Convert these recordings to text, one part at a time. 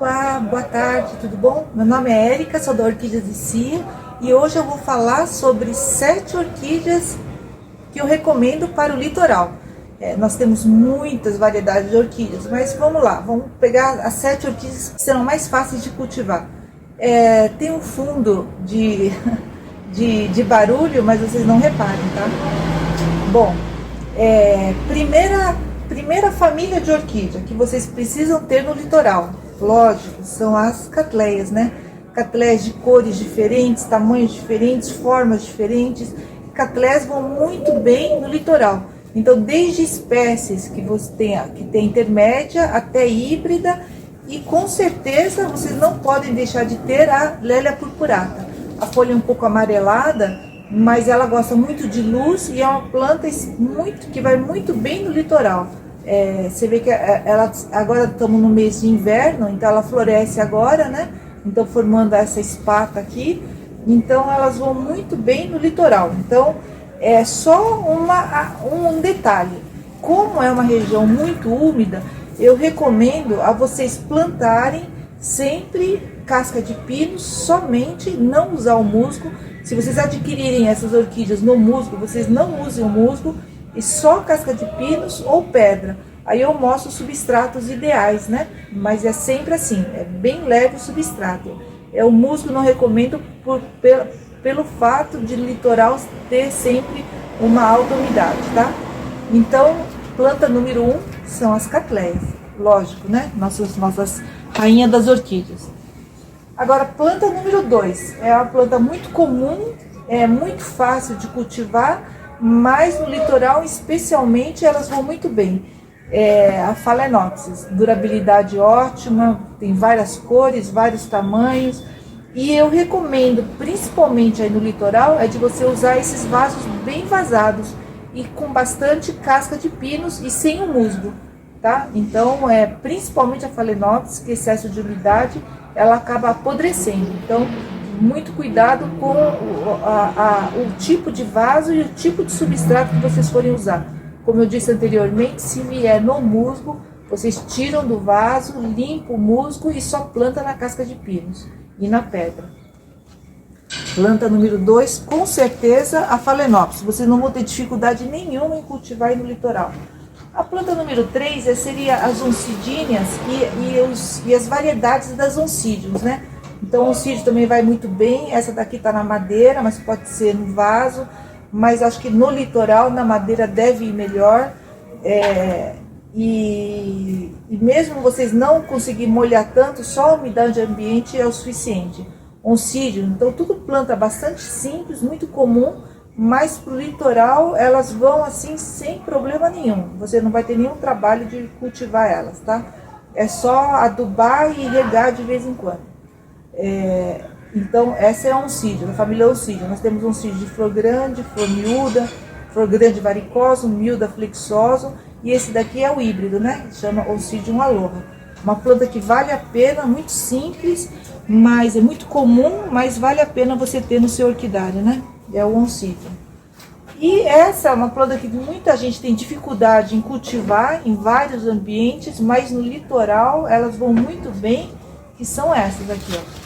Olá, boa tarde, tudo bom? Meu nome é Érica, sou da Orquídeas de Cia e hoje eu vou falar sobre 7 orquídeas que eu recomendo para o litoral. Nós temos muitas variedades de orquídeas, mas vamos lá, vamos pegar as 7 orquídeas que serão mais fáceis de cultivar. Tem um fundo de barulho, mas vocês não reparem, tá? Bom, primeira família de orquídea que vocês precisam ter no litoral, lógico, são as catleias, né? Catleias de cores diferentes, tamanhos diferentes, formas diferentes. Catleias vão muito bem no litoral. Então, desde espécies que você tenha, que tem intermédia até híbrida, e com certeza vocês não podem deixar de ter a Lélia purpurata. A folha é um pouco amarelada, mas ela gosta muito de luz e é uma planta que vai muito bem no litoral. Você vê que agora estamos no mês de inverno, então ela floresce agora, né? Então formando essa espata aqui, então elas vão muito bem no litoral. Então é só um detalhe, como é uma região muito úmida, eu recomendo a vocês plantarem sempre casca de pino, somente, não usar o musgo. Se vocês adquirirem essas orquídeas no musgo, vocês não usem o musgo, e só casca de pinos ou pedra. Aí eu mostro os substratos ideais, né? Mas é sempre assim, é bem leve o substrato. O musgo não recomendo pelo fato de litoral ter sempre uma alta umidade, tá? Então, planta número 1 são as catleias, lógico, né? Nossas rainhas das orquídeas. Agora, planta número 2 é uma planta muito comum, é muito fácil de cultivar, mas no litoral especialmente elas vão muito bem. A Phalaenopsis, durabilidade ótima, tem várias cores, vários tamanhos, e eu recomendo, principalmente aí no litoral, de você usar esses vasos bem vazados e com bastante casca de pinos e sem o musgo, tá? Então, principalmente a Phalaenopsis, que excesso de umidade, ela acaba apodrecendo. Então, muito cuidado com o tipo de vaso e o tipo de substrato que vocês forem usar. Como eu disse anteriormente, se vier no musgo, vocês tiram do vaso, limpam o musgo e só planta na casca de pinos e na pedra. Planta número 2, com certeza a Phalaenopsis. Vocês não vão ter dificuldade nenhuma em cultivar aí no litoral. A planta número 3 seria as oncidíneas e as variedades das oncídiums, né? Então, o oncídio também vai muito bem. Essa daqui está na madeira, mas pode ser no vaso. Mas acho que no litoral, na madeira, deve ir melhor. E mesmo vocês não conseguirem molhar tanto, só a umidade ambiente é o suficiente. Oncídio, então tudo planta bastante simples, muito comum, mas para o litoral elas vão assim sem problema nenhum. Você não vai ter nenhum trabalho de cultivar elas, tá? É só adubar e regar de vez em quando. Então essa é a oncídio, da família oncídio. Nós temos oncídio de flor grande, flor miúda, flor grande varicosum, miúda flexosum, e esse daqui é o híbrido, né? Chama Oncidium aloha. Uma planta que vale a pena, muito simples, mas é muito comum, mas vale a pena você ter no seu orquidário, né? É o Oncidium. E essa é uma planta que muita gente tem dificuldade em cultivar em vários ambientes, mas no litoral elas vão muito bem, que são essas aqui, ó.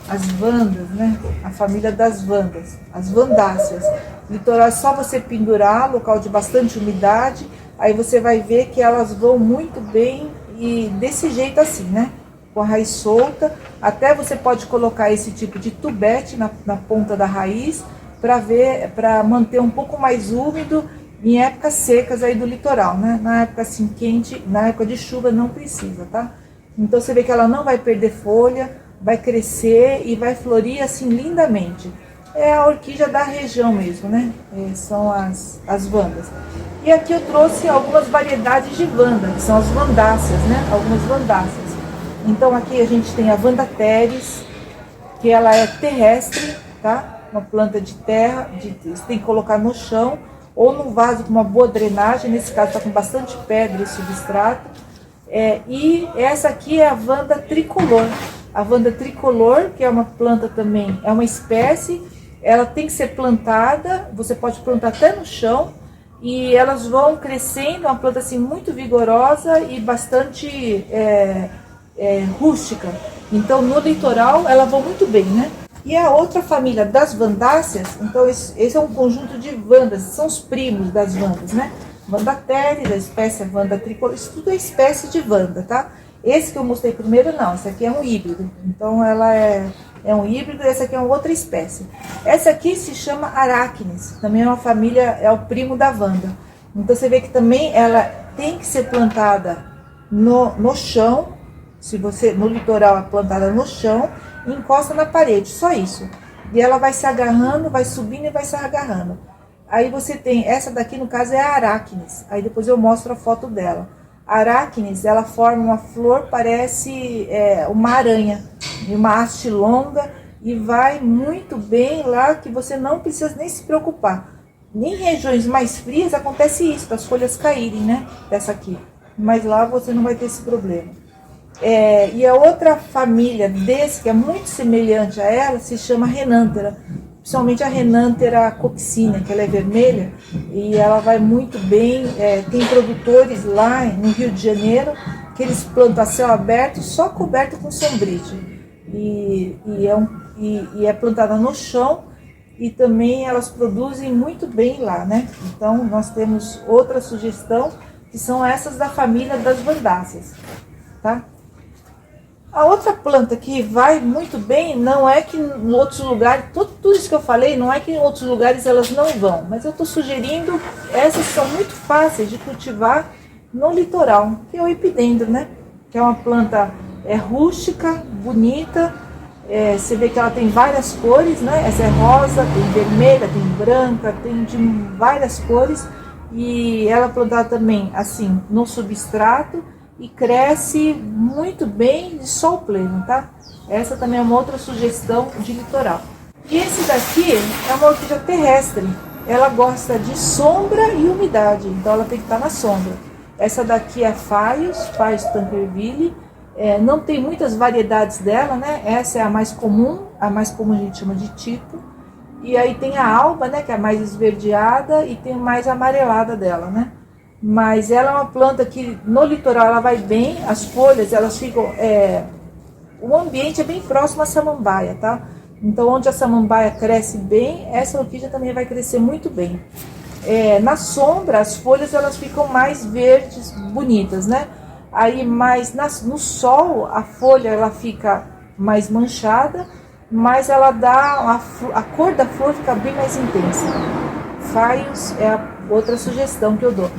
As vandas, né? A família das vandas, as vandáceas. Litoral é só você pendurar, local de bastante umidade, aí você vai ver que elas vão muito bem e desse jeito assim, né? Com a raiz solta, até você pode colocar esse tipo de tubete na ponta da raiz para manter um pouco mais úmido em épocas secas aí do litoral, né? Na época assim quente, na época de chuva não precisa, tá? Então você vê que ela não vai perder folha, vai crescer e vai florir assim lindamente. É a orquídea da região mesmo, né? São as vandas. E aqui eu trouxe algumas variedades de vanda, que são as vandáceas, né? Algumas vandáceas. Então aqui a gente tem a Vanda teres, que ela é terrestre, tá? Uma planta de terra, você tem que colocar no chão ou no vaso com uma boa drenagem. Nesse caso está com bastante pedra e substrato. E essa aqui é a Vanda tricolor. A Vanda tricolor, que é uma planta também, é uma espécie, ela tem que ser plantada, você pode plantar até no chão, e elas vão crescendo, é uma planta assim muito vigorosa e bastante rústica. Então no litoral ela vai muito bem, né? E a outra família das vandáceas, então esse é um conjunto de vandas, são os primos das vandas, né? Vanda térida, a espécie é Vanda tricolor, isso tudo é espécie de vanda, tá? Esse que eu mostrei primeiro não, esse aqui é um híbrido, então ela é um híbrido, essa aqui é uma outra espécie. Essa aqui se chama Arachnis, também é uma família, é o primo da Vanda. Então você vê que também ela tem que ser plantada no chão, se você no litoral é plantada no chão, e encosta na parede, só isso. E ela vai se agarrando, vai subindo e vai se agarrando. Aí você tem, essa daqui no caso é a Arachnis, aí depois eu mostro a foto dela. A Arachnis, ela forma uma flor, parece uma aranha, e uma haste longa, e vai muito bem lá, que você não precisa nem se preocupar. Em regiões mais frias acontece isso, das folhas caírem, né, dessa aqui. Mas lá você não vai ter esse problema. E a outra família desse, que é muito semelhante a ela, se chama Renanthera. Principalmente a Renanthera coccínea, que ela é vermelha, e ela vai muito bem. Tem produtores lá no Rio de Janeiro, que eles plantam a céu aberto, só coberto com sombrite. E é plantada no chão, e também elas produzem muito bem lá, né? Então nós temos outra sugestão, que são essas da família das vandáceas, tá? A outra planta que vai muito bem, não é que em outros lugares, tudo isso que eu falei, não é que em outros lugares elas não vão, mas eu estou sugerindo, essas são muito fáceis de cultivar no litoral, que é o epidendro, né? Que é uma planta rústica, bonita, você vê que ela tem várias cores, né? Essa é rosa, tem vermelha, tem branca, tem de várias cores, e ela é plantada também assim no substrato, e cresce muito bem de sol pleno, tá? Essa também é uma outra sugestão de litoral. E esse daqui é uma orquídea terrestre. Ela gosta de sombra e umidade, então ela tem que estar na sombra. Essa daqui é a Phaeus Tankerville. Não tem muitas variedades dela, né? Essa é a mais comum a gente chama de tipo. E aí tem a alba, né? Que é a mais esverdeada, e tem a mais amarelada dela, né? Mas ela é uma planta que no litoral ela vai bem, as folhas elas ficam, o ambiente é bem próximo à samambaia, tá? Então onde a samambaia cresce bem, essa orquídea também vai crescer muito bem. Na sombra as folhas elas ficam mais verdes, bonitas, né? Aí mais no sol a folha ela fica mais manchada, mas ela dá a cor da flor fica bem mais intensa. Phaeus é a outra sugestão que eu dou.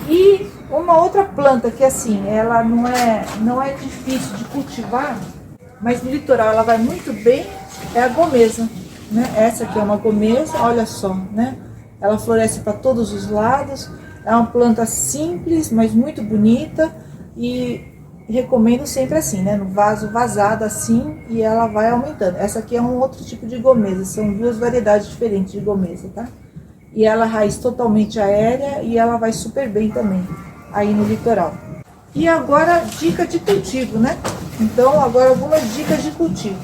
E uma outra planta que assim, ela não é difícil de cultivar, mas no litoral ela vai muito bem, é a gomesa, né? Essa aqui é uma gomesa, olha só, né? Ela floresce para todos os lados, é uma planta simples, mas muito bonita, e recomendo sempre assim, né? No vaso vazado assim, e ela vai aumentando. Essa aqui é um outro tipo de gomesa, são duas variedades diferentes de gomesa, tá? E ela é raiz totalmente aérea, e ela vai super bem também aí no litoral. E agora dica de cultivo, né? Então agora algumas dicas de cultivo.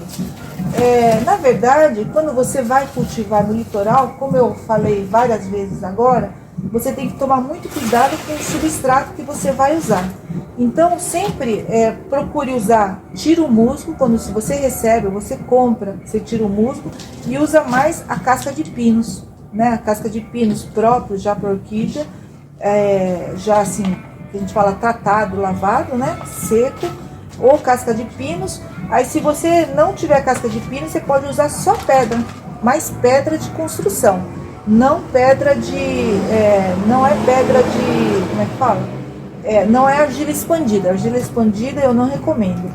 Na verdade, quando você vai cultivar no litoral, como eu falei várias vezes agora, você tem que tomar muito cuidado com o substrato que você vai usar. Então sempre procure usar, tira o musgo, quando você recebe, você compra, você tira o musgo e usa mais a casca de pinos, né? A casca de pinos próprio já para orquídea, já assim, a gente fala tratado, lavado, né? Seco, ou casca de pinos. Aí se você não tiver casca de pino, você pode usar só pedra, mas pedra de construção, não pedra de, não é pedra de, como é que fala? Não é argila expandida eu não recomendo.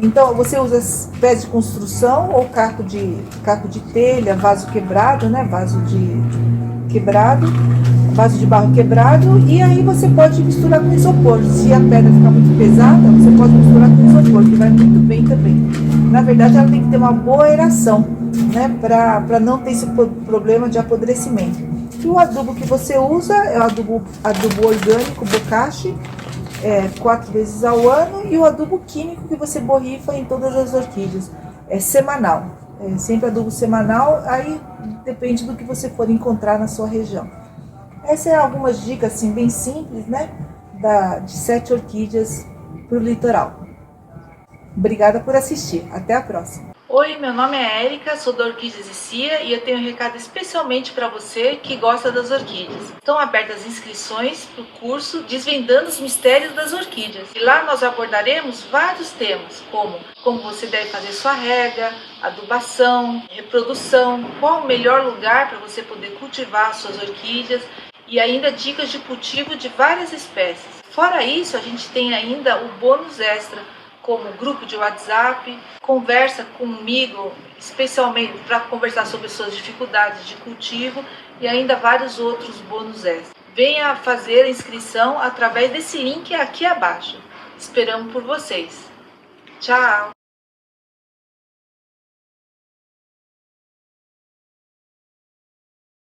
Então você usa pés de construção ou caco de telha, vaso quebrado, né? Vaso de barro quebrado, e aí você pode misturar com isopor. Se a pedra ficar muito pesada, você pode misturar com isopor, que vai muito bem também. Na verdade, ela tem que ter uma boa aeração, né? Para não ter esse problema de apodrecimento. E o adubo que você usa é o adubo orgânico Bokashi, 4 vezes ao ano, e o adubo químico que você borrifa em todas as orquídeas, semanal, sempre adubo semanal, aí depende do que você for encontrar na sua região. Essas são algumas dicas assim, bem simples, né, de 7 orquídeas para o litoral. Obrigada por assistir. Até a próxima. Oi, meu nome é Érica, sou da Orquídeas e Cia e eu tenho um recado especialmente para você que gosta das orquídeas. Estão abertas as inscrições para o curso Desvendando os Mistérios das Orquídeas. E lá nós abordaremos vários temas, como você deve fazer sua rega, adubação, reprodução, qual o melhor lugar para você poder cultivar suas orquídeas e ainda dicas de cultivo de várias espécies. Fora isso, a gente tem ainda o bônus extra, como grupo de WhatsApp, conversa comigo, especialmente para conversar sobre suas dificuldades de cultivo e ainda vários outros bônus extras. Venha fazer a inscrição através desse link aqui abaixo. Esperamos por vocês. Tchau!